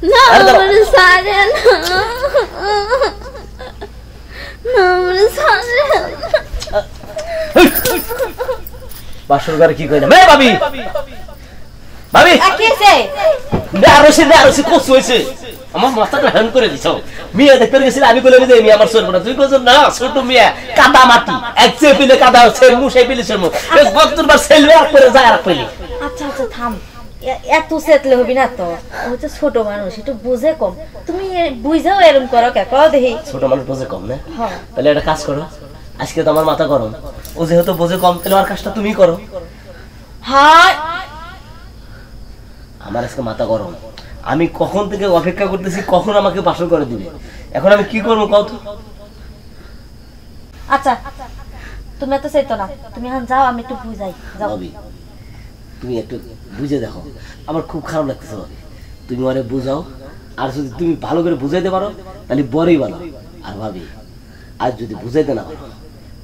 না আমারে ছাড়েন না আমারে ছাড়েন বাসর ঘরে কি কইনা মে ভাবি ভাবি কি হইছে আরো কোস হইছে আমার মাথাটা হ্যাং করে দিছো মিয়া দেখতে গেছিল আমি কইলে যে মিয়া আমার সরব না তুই কইছ না ছোট মিয়া কাদা মাটি এক চেপিলে কাদা সেরমু সেই পিলে সেরমু এক বক্তর বার সেলবে আর করে যায় আর কইলি আচ্ছা আচ্ছা থাম এত সেটলে হবি না তো ও তো ছোট মানুষ একটু বুঝে কম তুমি বুঝাও এরকম করো কে কও দেখি ছোট মানুষ বুঝে কম না তাহলে একটা কাজ করো আজকে তো আমার মাথা গরম ও যেহেতু বুঝে কম তাহলে আর কাজটা তুমি করো হ্যাঁ আমার আজকে মাথা গরম আমি কখন থেকে অপেক্ষা করতেছি কখন আমাকে বাসর করে দিবে এখন আমি কি করবো কও তো আচ্ছা তুমি এত চাইতো না তুমি এখন যাও আমি একটু বুঝাই যাও ভাবি তুমি একটু বুঝে দেখো আমার খুব খারাপ লাগতেছে ভাবি তুমি ওরে বুঝাও আর যদি তুমি ভালো করে বুঝাইতে পারো তাহলে বড়ই ভালো আর ভাবি আজ যদি বুঝাইতে না পারো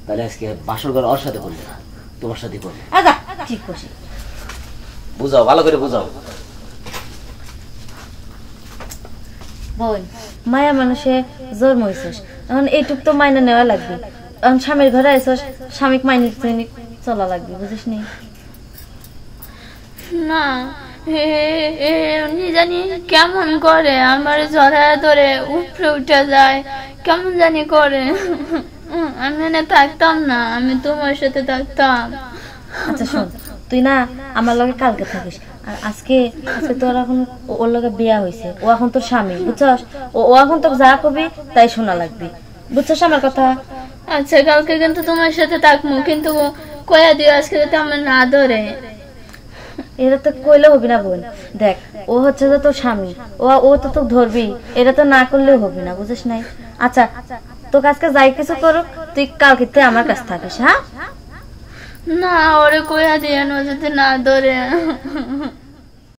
তাহলে আজকে বাসর ঘর ওর সাথে করবে না তোমার সাথে করবে আচ্ছা ঠিক কইছি বুঝাও ভালো করে বুঝাও বোন মায়া মানুষে জন্ম হইছস এখন এইটুক তো মাইনে নেওয়া লাগবে এখন স্বামীর ঘরে আইছস স্বামীক মাইনে চলা লাগবে বুঝিস নি না জানি কেমন করে আমার জড়ায় ধরে উপরে উঠে যায় কেমন জানি করে আমি না থাকতাম না আমি তোমার সাথে থাকতাম আচ্ছা শোন তুই না আমার লগে কালকে থাকিস আর আজকে তোর এখন ওর লগে বিয়া হইছে ও এখন তোর স্বামী বুঝছস ও এখন তোর যা কবি তাই শোনা লাগবে বুঝছস আমার কথা আচ্ছা কালকে কিন্তু তোমার সাথে থাকবো কিন্তু কয়া দিও আজকে যাতে আমার না ধরে এটা তো কইলে হবি না বোন দেখ ও হচ্ছে যে তোর স্বামী ও তো তোকে ধরবি এটা তো না করলেও হবি না বুঝিস নাই আচ্ছা তোকে আজকে যাই কিছু করুক তুই কালকে আমার কাছে থাকিস হ্যাঁ না ওরে কয়া দিও না যাতে না ধরে